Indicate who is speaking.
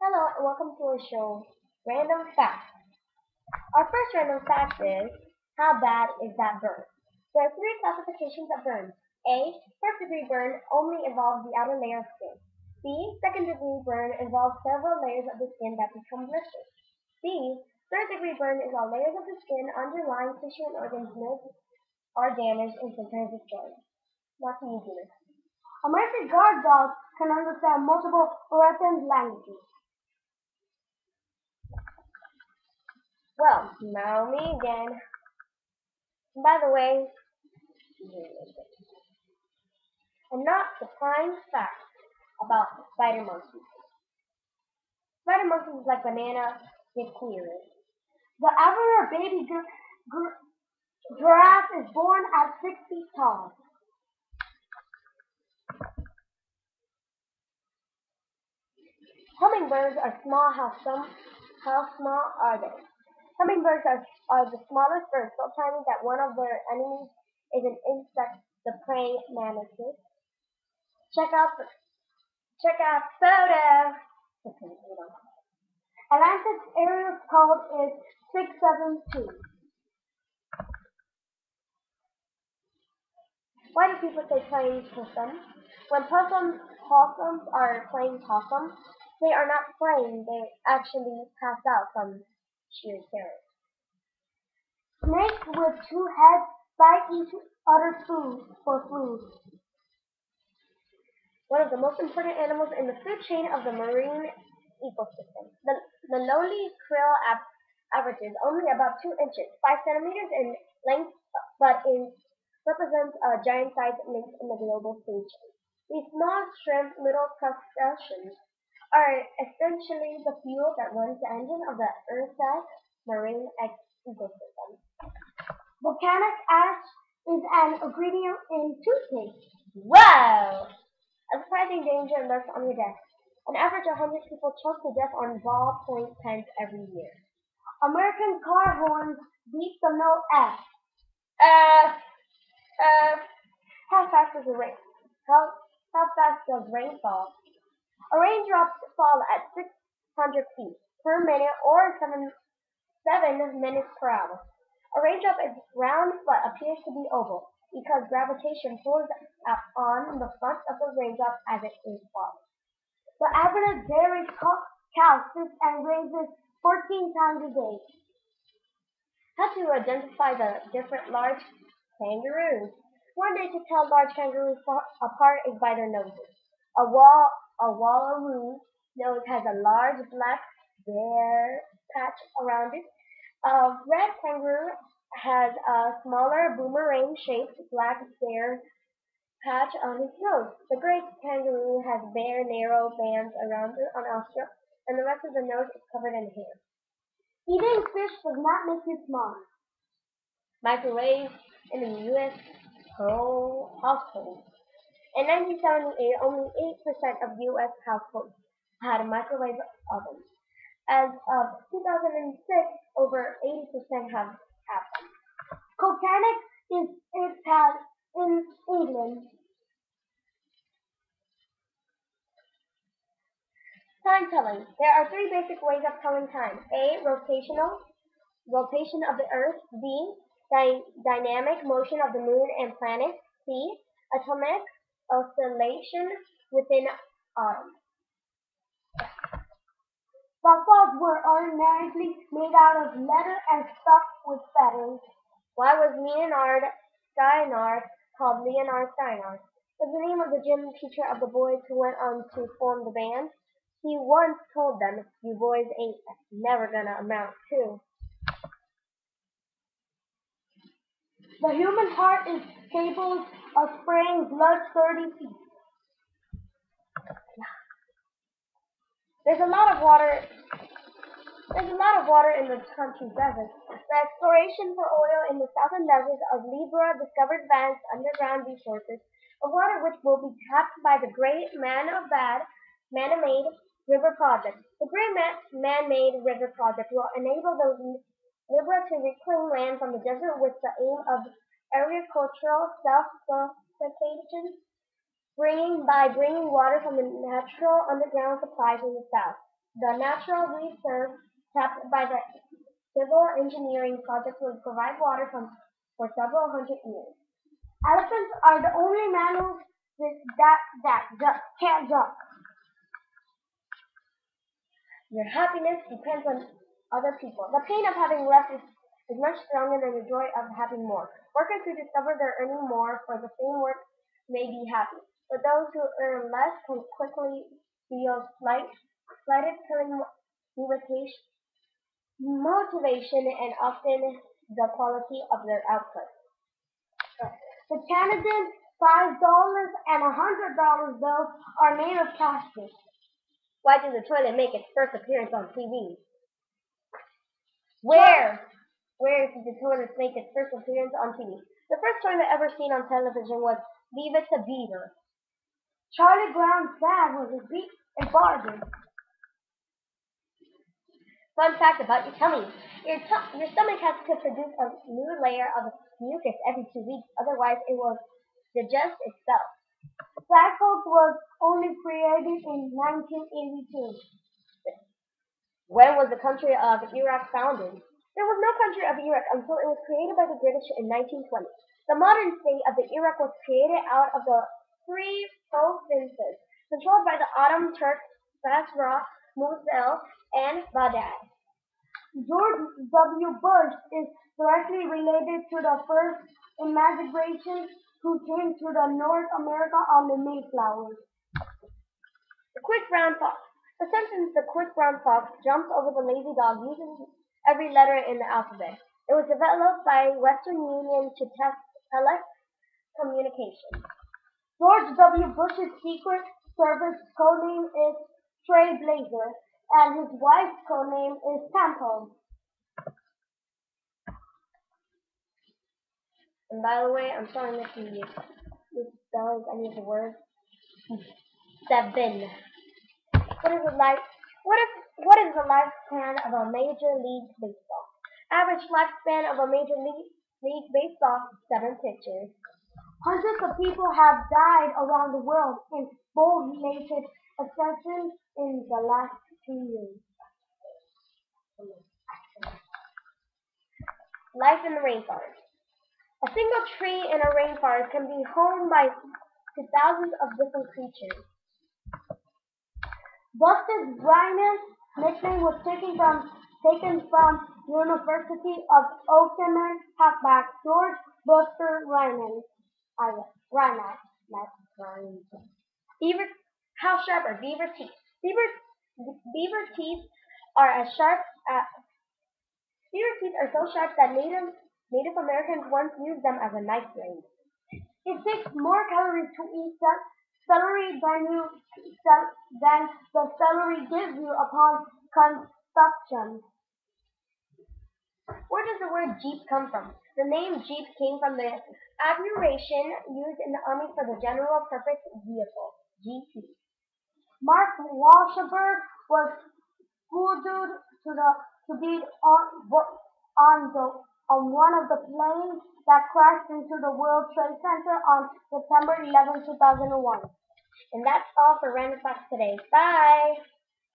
Speaker 1: Hello and welcome to our show, Random Facts. Our first random fact is, how bad is that burn? There are three classifications of burns. A. First degree burn only involves the outer layer of skin. B. Second degree burn involves several layers of the skin that become blisters. C. Third degree burn is all layers of the skin underlying tissue and organs missed are damaged and sometimes destroyed. Not to you, Judith. American guard dogs can understand multiple threatened languages. Well, now me again. By the way, a not surprising fact about spider monkeys. Spider monkeys is like banana get clearer. The average baby giraffe is born at 6 feet tall. Hummingbirds are small. How small are they? Hummingbirds are the smallest birds, so tiny that one of their enemies is an insect, the praying mantis. Check out check out photo. Okay, hold on. Atlantis area code is 672. Why do people say playing possum? When possums are playing possum, they are not playing, they actually pass out from sheer terror. Snakes with two heads bite each other's food for food. One of the most important animals in the food chain of the marine ecosystem. The lowly krill averages only about 2 inches, 5 centimeters in length, but represents a giant size link in the global food chain. These small shrimp, little crustaceans, are essentially the fuel that runs the engine of the Earth's marine ecosystem. Volcanic ash is an ingredient in toothpaste. Wow! A surprising danger lurks on your desk. An average of 100 people choke to death on ballpoint pens every year. American car horns beat the note F. F. F. How fast does it rain? How fast does rain fall? A raindrop fall at 600 feet per minute or 7 minutes per hour. A raindrop is round but appears to be oval because gravitation pulls on the front of the raindrop as it is falling. The average dairy cow sits and raises 14 times a day. How to identify the different large kangaroos? One way to tell large kangaroos apart is by their noses. A wallaroo nose has a large black bare patch around it. A red kangaroo has a smaller boomerang-shaped black bare patch on his nose. The gray kangaroo has bare, narrow bands around the nostril, and the rest of the nose is covered in hair. Eating fish does not make you smart. Microwave in the U.S. households. In 1978, only 8% of U.S. households had a microwave oven. As of 2006, over 80% have them. Titanic is had in England. Time telling. There are three basic ways of telling time. A. Rotation of the Earth. B. Dynamic motion of the moon and planets. C. Atomic oscillation within atoms. Footballs were ordinarily made out of leather and stuffed with feathers. Why was Leonard Steinhardt called Leonard Steinhardt? Was the name of the gym teacher of the boys who went on to form the band. He once told them, "You boys ain't never gonna amount to." The human heart is capable of spraying blood 30 feet. There's a lot of water in the country's deserts. The exploration for oil in the southern deserts of Libya discovered vast underground resources of water which will be tapped by the Great Man-Made River Project. The Great Man-Made River Project will enable the Libya to reclaim land from the desert with the aim of agricultural self-sufficiency, bringing water from the natural underground supplies in the south. The natural reserve tapped by the civil engineering project would provide water for several hundred years. Elephants are the only mammals that can't jump. Your happiness depends on other people. The pain of having less is much stronger than the joy of having more. Workers who discover they're earning more for the same work may be happy, but those who earn less can quickly feel slighted, killing motivation and often the quality of their output. The Canadian $5 and $100 bills are made of plastic. Why did the toilet make its first appearance on TV? Where? Where did the toilet make its first appearance on TV? The first toilet ever seen on television was Leave It to Beaver. Charlie Brown's dad was a barber. Fun fact about your tummy. Your stomach has to produce a new layer of mucus every 2 weeks, otherwise it will digest itself. Black Hawk was only created in 1982. When was the country of Iraq founded? There was no country of Iraq until it was created by the British in 1920. The modern state of the Iraq was created out of the three provinces controlled by the Ottoman Turks, Basra, Mosul, and Baghdad. George W. Bush is directly related to the first immigration who came to the North America on the Mayflower. The quick brown fox. The sentence "the quick brown fox jumps over the lazy dog" uses every letter in the alphabet. It was developed by Western Union to test telecommunication. George W. Bush's Secret Service codename is Trailblazer, and his wife's codename is Tampon. And by the way, I'm starting to see misspelling any of the words. 7. What is the lifespan of a Major League Baseball? Average lifespan of a Major League Baseball, 7 pitchers. Hundreds of people have died around the world in boat-related accidents in the last 2 years. Life in the rainforest. A single tree in a rainforest can be home to thousands of different creatures. Buster's Rhino's nickname was taken from University of Oklahoma halfback George Buster Rhino. Beaver, how sharp are beaver teeth? Beaver teeth are as sharp as beaver teeth are so sharp that Native Americans once used them as a knife blade. It takes more calories to eat celery than the celery gives you upon consumption. Where does the word Jeep come from? The name Jeep came from the abbreviation used in the Army for the General Purpose Vehicle, GP. Mark Wahlberg was scheduled to be on one of the planes that crashed into the World Trade Center on September 11, 2001. And that's all for Random Facts today. Bye!